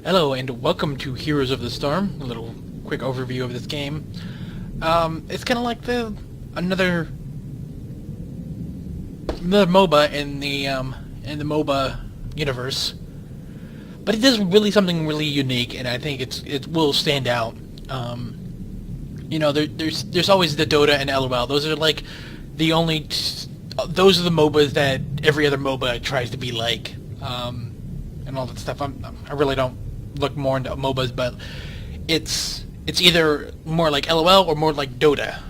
Hello and welcome to Heroes of the Storm. A little quick overview of this game. It's kind of like another MOBA in the MOBA universe, but it does something really unique, and I think it will stand out. There's always the Dota and LOL. Those are like the only those are the MOBAs that every other MOBA tries to be like, and all that stuff. I really don't look more into MOBAs, but it's either more like LOL or more like Dota.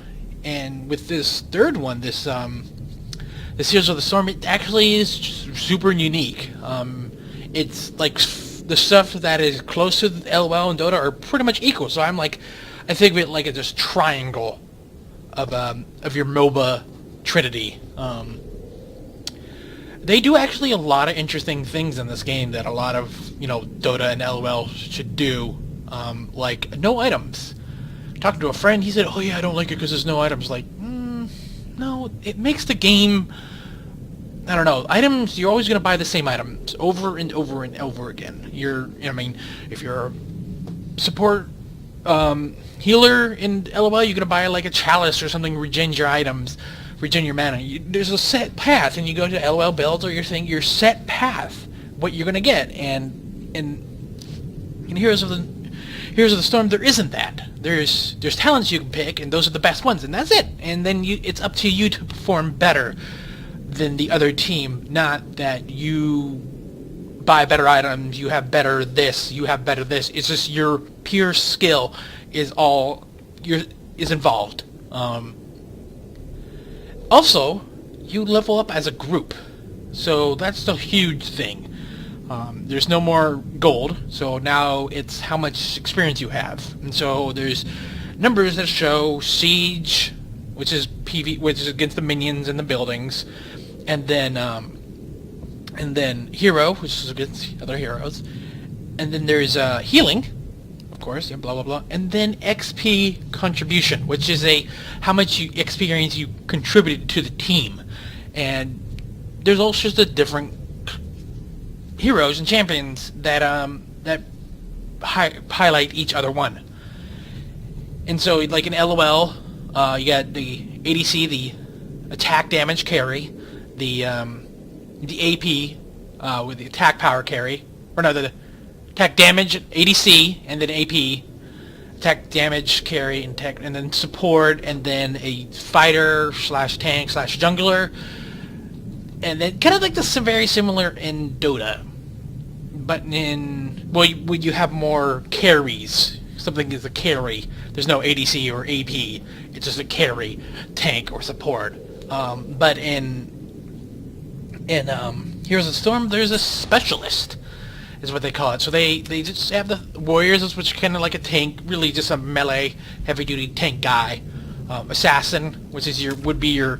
And with this third one, this Heroes of the Storm, it actually is super unique. It's like the stuff that is close to LOL and Dota are pretty much equal. So I think of it like this triangle of your MOBA trinity. They do actually a lot of interesting things in this game that a lot of, Dota and LOL should do, like no items. Talking to a friend, he said, "Oh yeah, I don't like it because there's no items." Like, no, it makes the game, I don't know, items, you're always going to buy the same items over and over and over again. If you're a support healer in LOL, you're going to buy like a chalice or something, regen your items, regen your mana. There's a set path, and you go to LOL builds or your set path, what you're gonna get. And in Heroes of the Storm, there isn't that. There's talents you can pick, and those are the best ones, and that's it. And then it's up to you to perform better than the other team. Not that you buy better items, you have better this, you have better this. It's just your pure skill is involved. Also, you level up as a group, so that's the huge thing. There's no more gold, so now it's how much experience you have. And so there's numbers that show siege, which is which is against the minions and the buildings, and then hero, which is against other heroes, and then there's healing, of course, blah blah blah, and then XP contribution, which is how much experience you contributed to the team. And there's also the different heroes and champions that highlight each other one. And so, like in LOL, you got the ADC, the attack damage carry, the AP with the attack power carry, or no, the attack damage ADC, and then AP, attack damage carry, and then support, and then a fighter / tank / jungler, and then kind of like this very similar in Dota, but you have more carries. Something is a carry. There's no ADC or AP. It's just a carry, tank or support. But in Heroes of the Storm, there's a specialist, is what they call it. So they just have the warriors, which are kind of like a tank, really just a melee, heavy-duty tank guy. Assassin, which would be your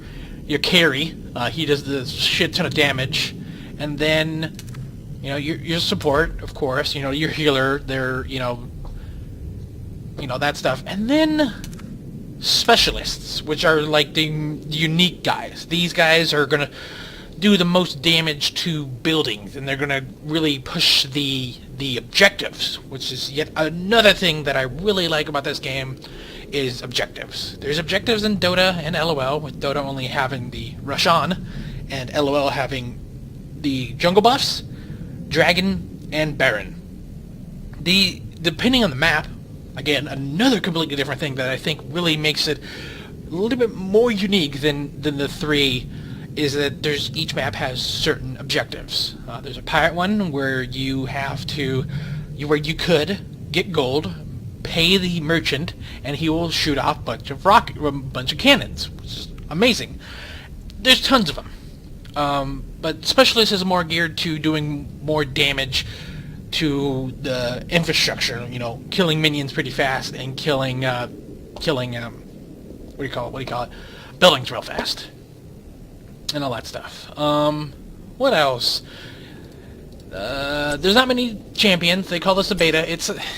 carry. He does the shit ton of damage. And then, your support, of course. Your healer. They're that stuff. And then specialists, which are like the unique guys. These guys are gonna do the most damage to buildings, and they're going to really push the objectives, which is yet another thing that I really like about this game, is objectives. There's objectives in Dota and LOL, with Dota only having the Rush On, and LOL having the jungle buffs, Dragon, and Baron. Depending on the map, again, another completely different thing that I think really makes it a little bit more unique than the three, is that each map has certain objectives. There's a pirate one where you could get gold, pay the merchant, and he will shoot off a bunch of cannons, which is amazing. There's tons of them. But Specialist is more geared to doing more damage to the infrastructure, killing minions pretty fast and killing buildings real fast. And all that stuff. What else? There's not many champions. They call this a beta.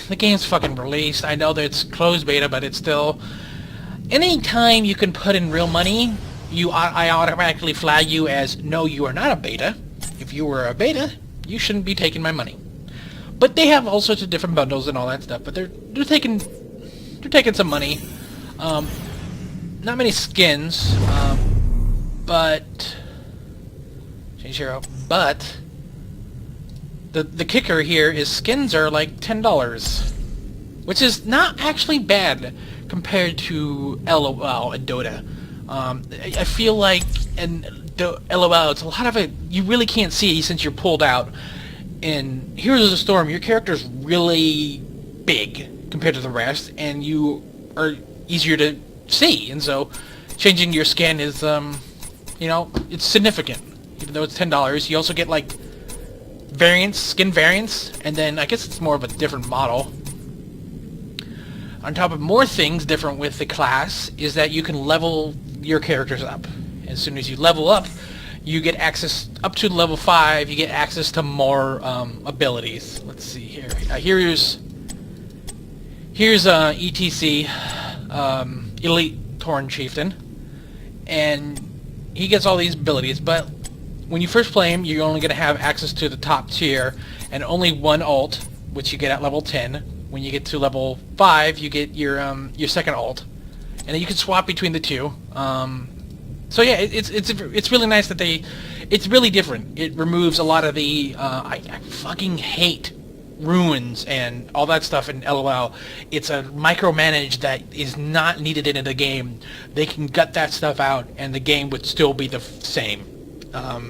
The game's fucking released. I know that it's closed beta, but it's still... Anytime you can put in real money, I automatically flag you as, no, you are not a beta. If you were a beta, you shouldn't be taking my money. But they have all sorts of different bundles and all that stuff. But they're taking some money. Not many skins, but change hero. But the kicker here is skins are like $10, which is not actually bad compared to LOL and Dota. I feel like in LOL, it's a lot of it you really can't see since you're pulled out. In Heroes of the Storm, your character's really big compared to the rest, and you are easier to see, and so changing your skin is, you know, it's significant. Even though it's $10, you also get, like, variants, skin variants, and then I guess it's more of a different model. On top of more things different with the class is that you can level your characters up. As soon as you level up, you get access up to level 5. You get access to more abilities. Let's see here. Here's ETC, Elite Torn Chieftain, and he gets all these abilities. But when you first play him, you're only going to have access to the top tier and only one ult, which you get at level 10. When you get to level 5, you get your second ult, and then you can swap between the two. So yeah, it's really nice that it's really different. It removes a lot of the I fucking hate ruins and all that stuff in LOL. It's a micromanage that is not needed in the game. They can gut that stuff out, and the game would still be the same.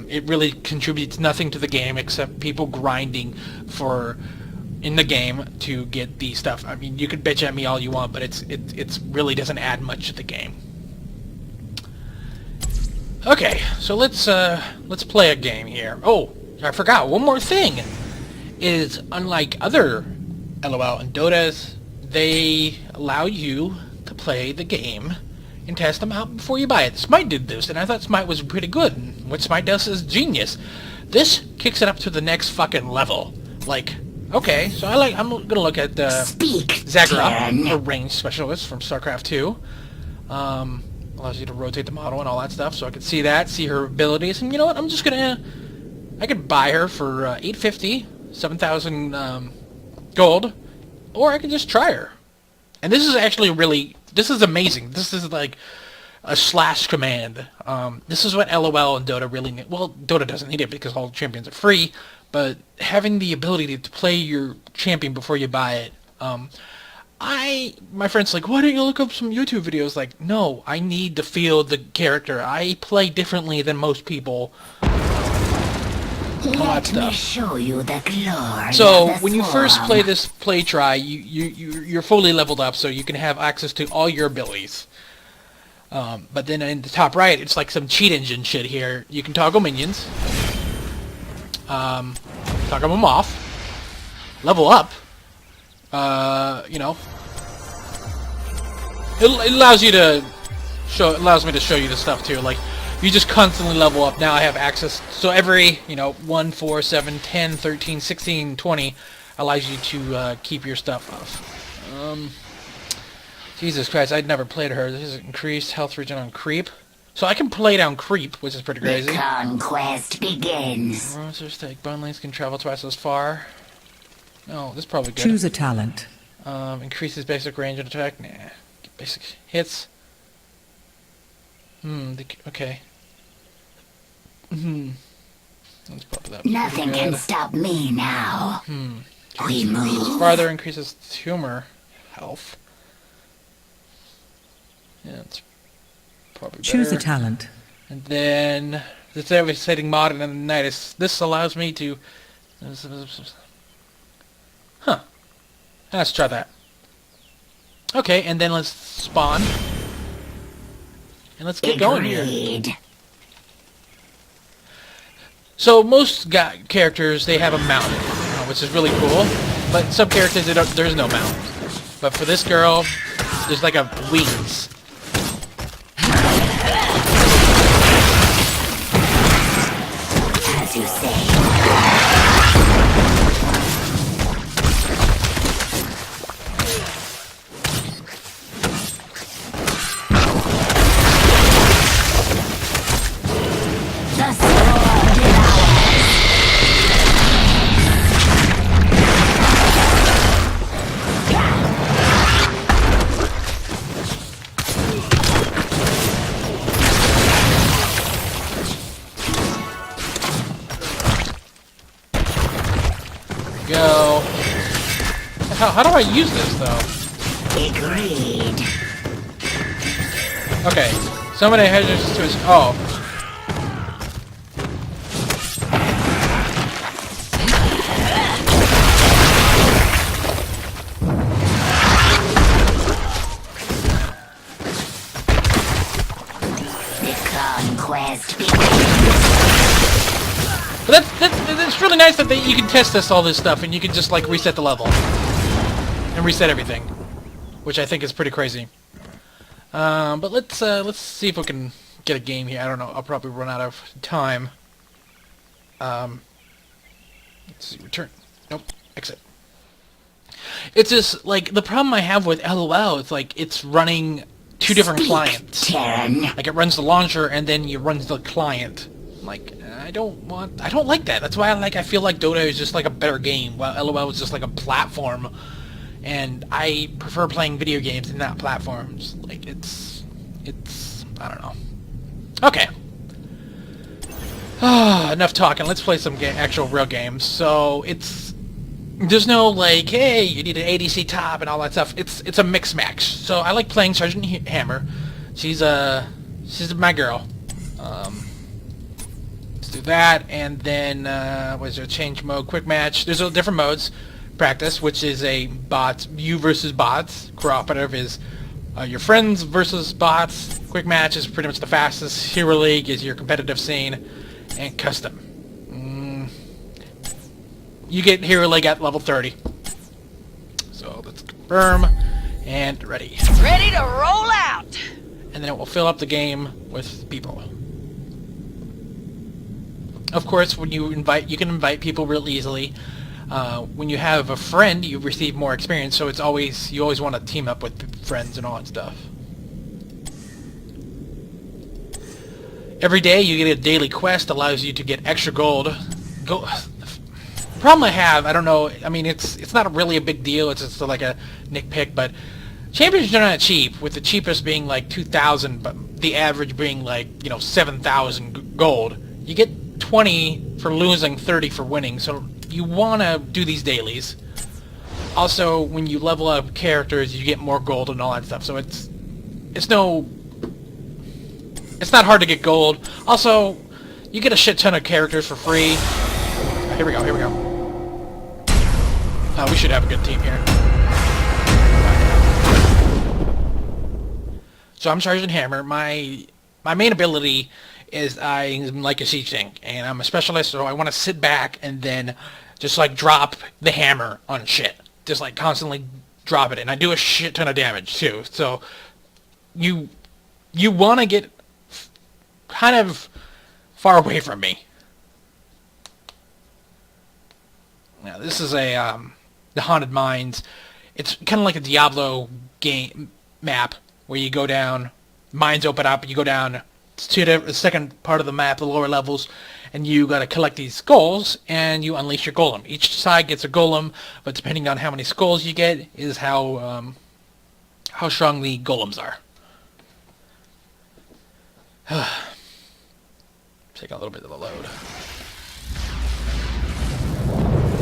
It really contributes nothing to the game except people grinding in the game to get the stuff. I mean, you could bitch at me all you want, but it's really doesn't add much to the game. Okay, so let's play a game here. Oh, I forgot one more thing. Is unlike other LOL and Dotas, they allow you to play the game and test them out before you buy it. Smite did this, and I thought Smite was pretty good. And what Smite does is genius. This kicks it up to the next fucking level. Like, okay, so I'm gonna look at Zagara, a range specialist from StarCraft 2. Allows you to rotate the model and all that stuff, so I could see that, see her abilities, and you know what? I'm just gonna, I could buy her for $850, 7,000 gold, or I could just try her. And this is actually this is amazing. This is like a slash command. This is what LOL and Dota really need. Well, Dota doesn't need it because all champions are free, but having the ability to play your champion before you buy it, my friend's like, why don't you look up some YouTube videos? Like, no, I need to feel the character. I play differently than most people. Let me show you the glory. So when you first play this you're fully leveled up, so you can have access to all your abilities. But then in the top right, it's like some cheat engine shit here. You can toggle minions, toggle them off, level up. You know, it allows me to show you the stuff too. Like, you just constantly level up. Now I have access, so every 1, 4, 7, 10, 13, 16, 20 allows you to keep your stuff off. Jesus Christ, I'd never played her. This is increased health regen on creep, so I can play down creep, which is pretty crazy. The conquest begins. Monsters take bone lanes can travel twice as far. No, this is probably good. Choose a talent. Increases basic range and attack. Nah. Basic hits. Okay. Let's pop that. Nothing can stop me now. We move. Farther increases tumor health. Yeah, it's probably better. Choose a talent. And then the devastating mod and the night. This allows me to. Huh. Let's try that. Okay, and then let's spawn. And let's get going here. So most characters, they have a mount, which is really cool. But some characters, there's no mount. But for this girl, there's like a wings. As you say. How do I use this, though? Agreed. Okay. Somebody has to his... Oh. The conquest begins. But that's really nice that you can test this all this stuff and you can just like reset the level and reset everything, which I think is pretty crazy. But let's see if we can get a game here. I don't know. I'll probably run out of time. Let's see. Return. Nope. Exit. It's just like the problem I have with LOL. It's like it's running two different clients. Terran. Like it runs the launcher and then you run the client. Like I don't like that. That's why I feel like Dota is just like a better game, while LOL is just like a platform. And I prefer playing video games and not platforms. Like it's I don't know. Okay. Enough talking. Let's play some actual real games. So there's no like, hey, you need an ADC top and all that stuff. It's a mix match. So I like playing Sergeant Hammer. She's my girl. Let's do that, and then what is there? Change mode, quick match. There's different modes. Practice, which is a you versus bots. Cooperative is your friends versus bots. Quick match is pretty much the fastest. Hero League is your competitive scene, and custom. You get Hero League at level 30. So let's confirm and ready. Ready to roll out. And then it will fill up the game with people. Of course, when you can invite people real easily. When you have a friend, you receive more experience, so you always want to team up with friends and all that stuff. Every day you get a daily quest, allows you to get extra gold. The problem I have, I don't know, I mean it's not really a big deal, it's just like a nitpick, but champions are not cheap, with the cheapest being like 2,000, but the average being like, 7,000 gold. You get 20 for losing, 30 for winning, so you want to do these dailies. Also, when you level up characters, you get more gold and all that stuff, so it's not hard to get gold. Also, you get a shit ton of characters for free. Here we go. We should have a good team here. So I'm Sergeant Hammer. My main ability is I'm like a siege tank, and I'm a specialist, so I want to sit back and then just like drop the hammer on shit. Just like constantly drop it, and I do a shit ton of damage too. So you want to get kind of far away from me. Now this is the Haunted Mines. It's kind of like a Diablo game map where you go down, mines open up, you go down to the second part of the map, the lower levels, and you gotta collect these skulls, and you unleash your golem. Each side gets a golem, but depending on how many skulls you get is how strong the golems are. Take a little bit of the load.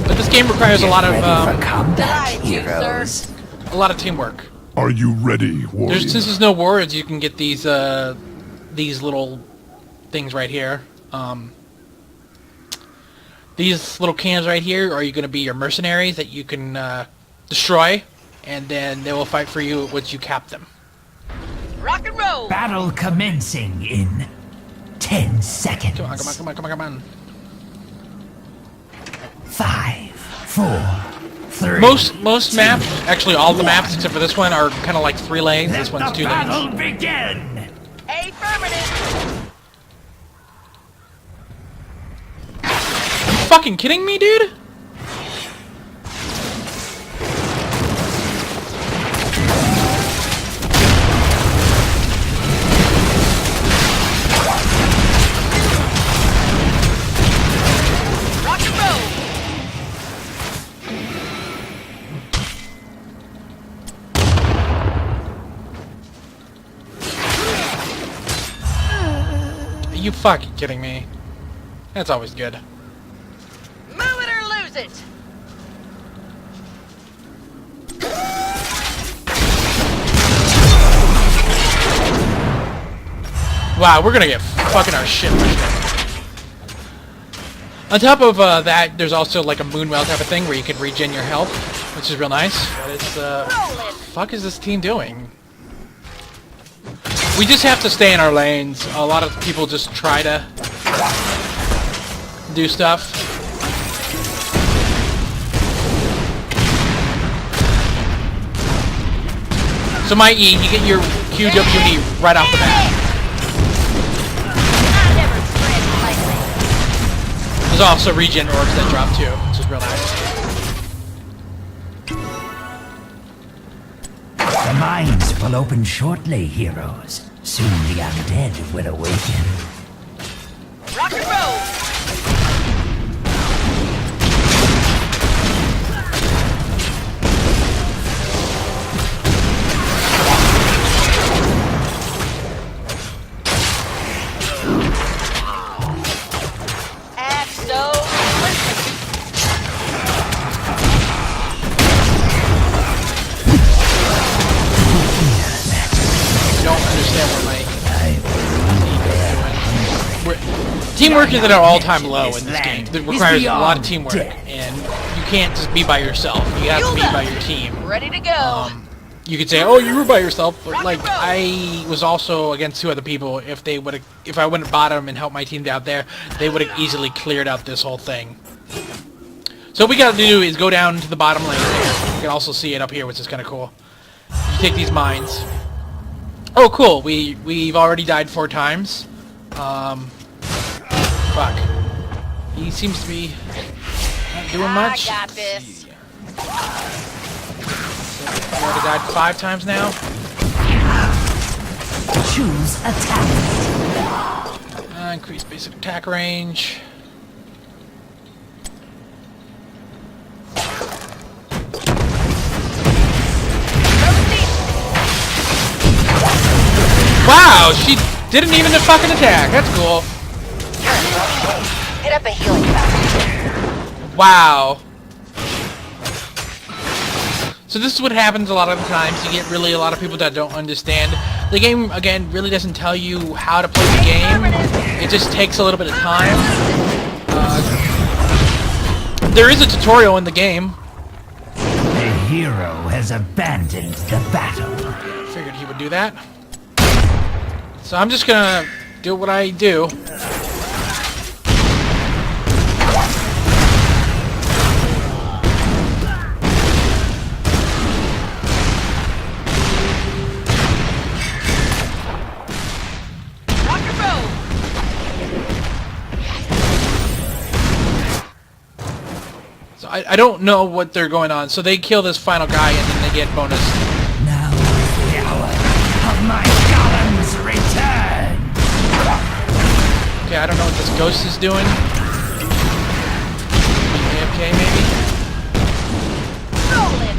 But this game requires a lot of Heroes. a lot of teamwork. Are you ready, warrior? Since there's no words, you can get these little things right here. These little cans right here are going to be your mercenaries that you can destroy, and then they will fight for you once you cap them. Rock and roll. Battle commencing in 10 seconds. Come on. 5, 4, 3. Most maps, actually all the maps except for this one, are kind of like 3 lanes. This one's 2 lanes. Battle begin. Affirmative. You fucking kidding me, dude? Rock and roll. Are you fucking kidding me? That's always good. Move it or lose it. Wow, we're gonna get fucking our shit pushed in. On top of that, there's also like a moonwell type of thing where you can regen your health, which is real nice. But it's fuck is this team doing? We just have to stay in our lanes. A lot of people just try to do stuff. So my E, you get your QWD right off the bat. I never spread lightly. There's also regen orbs that drop too, which is real nice. The mines will open shortly, heroes. Soon the undead will awaken. Rock and roll. Teamwork is at an all-time low in this game. It requires a lot of teamwork, and you can't just be by yourself. You have to be by your team. Ready to go. You could say, "Oh, you were by yourself," but like I was also against 2 other people. If I went bottom and helped my team out there, they would have easily cleared out this whole thing. So what we got to do is go down to the bottom lane here. You can also see it up here, which is kind of cool. You take these mines. Oh, cool. We've already died 4 times. Fuck. He seems to be not doing much. I got this. We already died 5 times now. Choose attack. Increase basic attack range. Wow, she didn't even fucking attack. That's cool. Hit up a healing pack. Wow. So this is what happens a lot of the times. You get really a lot of people that don't understand. The game, again, really doesn't tell you how to play the game. It just takes a little bit of time. There is a tutorial in the game. The hero has abandoned the battle. Figured he would do that. So I'm just gonna do what I do. Rock and roll. So I don't know what they're going on. So they kill this final guy and then they get bonus. Now is the hour of my golem's return. Okay, I don't know what this ghost is doing. AFK maybe? Rolling.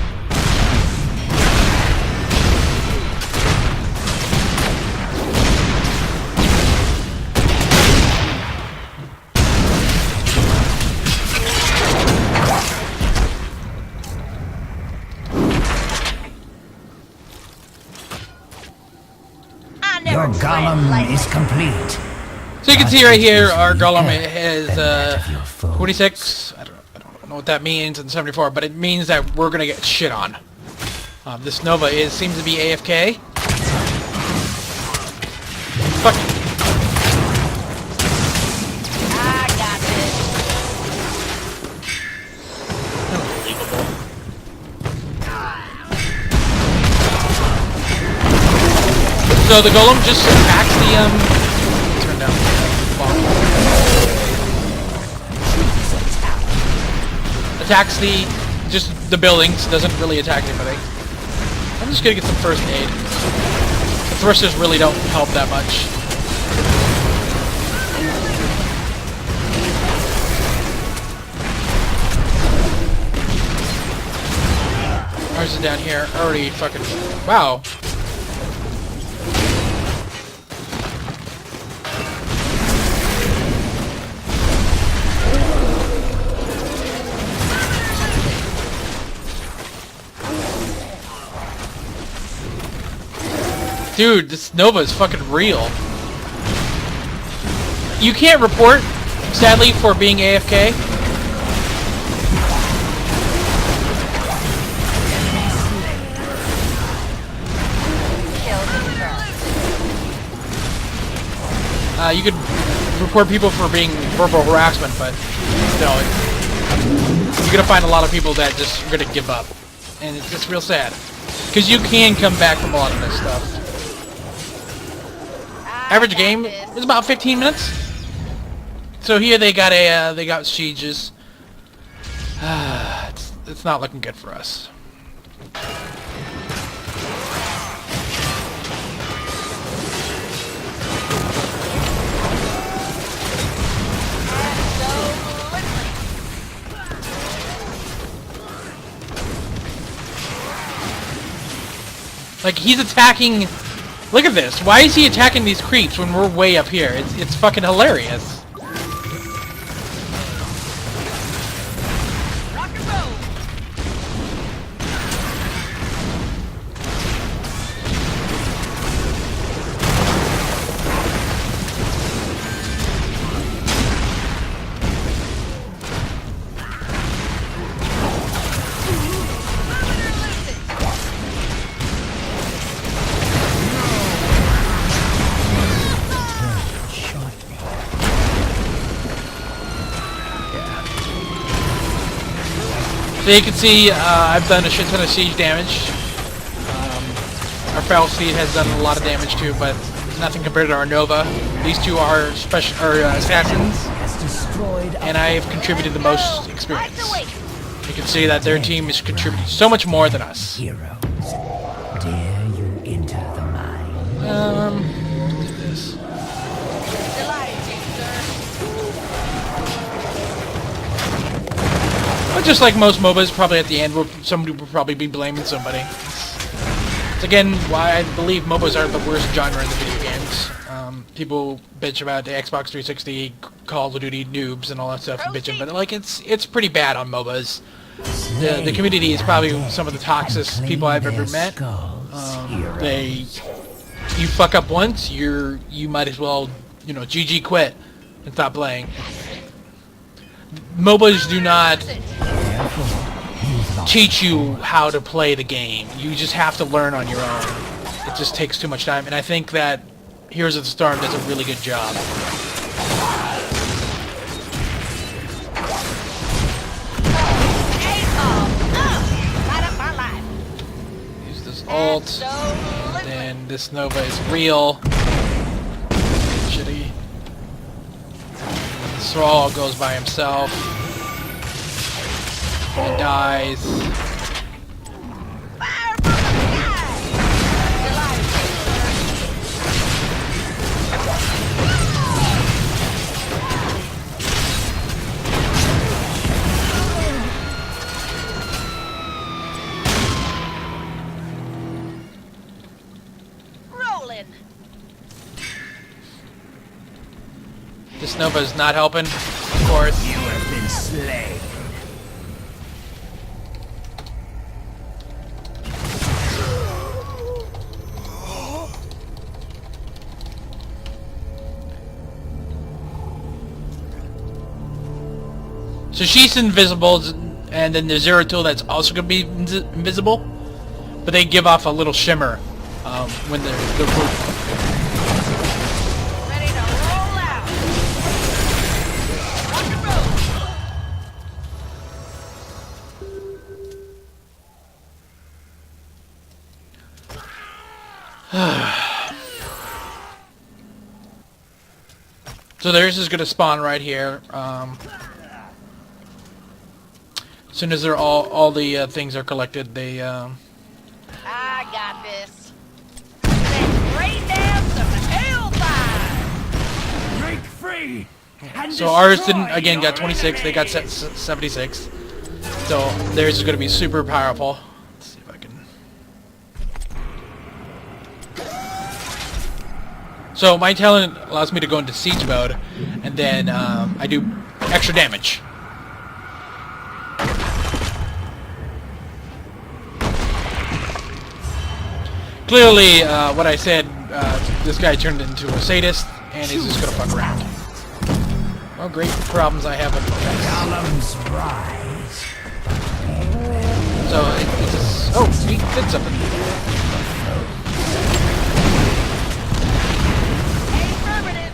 I never Your spread golem lightly. is complete. So you can see right here, our golem has 46. I don't know what that means in 74, but it means that we're gonna get shit on. This Nova seems to be AFK. Fuck. I got this. Unbelievable. So the golem just attacks the turn down. Attacks the buildings, doesn't really attack anybody. I'm just gonna get some first aid. The thrusters really don't help that much. Ours is down here, already fucking... Wow. Dude, this Nova is fucking real. You can't report, sadly, for being AFK. You could report people for being verbal harassment, but still, you're gonna find a lot of people that just are gonna give up, and it's just real sad because you can come back from a lot of this stuff. Average game is about 15 minutes. So here they got sieges. It's not looking good for us. Like, he's attacking... Look at this. Why is he attacking these creeps when we're way up here? It's fucking hilarious. Rock and roll. So you can see I've done a shit ton of siege damage. Our Foul Steed has done a lot of damage too, but nothing compared to our Nova. These two are assassins, and I have contributed the most experience. You can see that their team is contributing so much more than us. Heroes, dare you enter the mine? Look at this. But just like most MOBAs, probably at the end, somebody will probably be blaming somebody. It's again why I believe MOBAs are the worst genre in the video games. People bitch about the Xbox 360, Call of Duty noobs, and all that stuff, bitching, but like it's pretty bad on MOBAs. The community is probably some of the toxic people I've ever met. You fuck up once, you might as well, GG quit and stop playing. MOBAs do not teach you how to play the game. You just have to learn on your own. It just takes too much time, and I think that Heroes of the Storm does a really good job. Use this ult, and then this Nova is real. Shitty. The Thrall goes by himself. He dies. Rolling. This Nova is not helping, of course. You have been slain. So she's invisible, and then there's Zeratul that's also going to be invisible, but they give off a little shimmer when they're Ready to roll out. Rock and roll. So theirs is going to spawn right here. As soon as they're all the things are collected, they I got this. Let's rain down some hellfire. Break free. And so ours didn't again got 26. They got 76. So theirs is going to be super powerful. Let's see if I can. So my talent allows me to go into siege mode, and then I do extra damage. Clearly, what I said, this guy turned into a sadist, and he's just gonna fuck around. Well, great problems I have with Golems rise. So it's just, oh, he did something. Affirmative.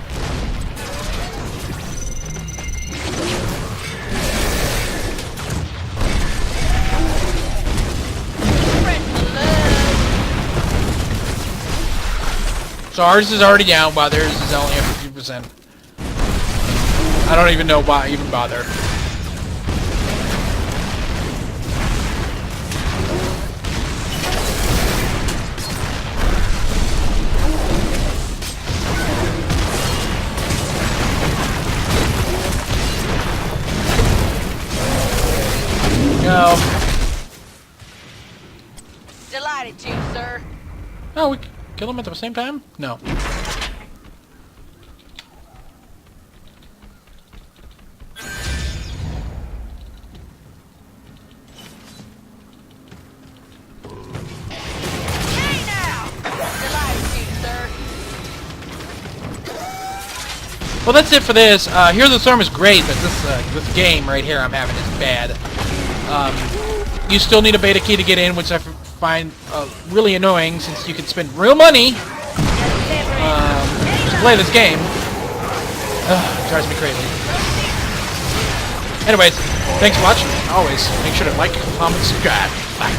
Spread blood. So ours is already down, while theirs is only at 50%. I don't even know why I even bother. No. Delighted to, sir. Oh, we kill them at the same time? No. Hey now! Delighted to, sir. Well, that's it for this. Heroes of the Storm is great, but this game right here I'm having is bad. You still need a beta key to get in, which I find really annoying, since you can spend real money to play this game. It drives me crazy. Anyways, thanks for watching. Always, make sure to like, comment, subscribe. Bye.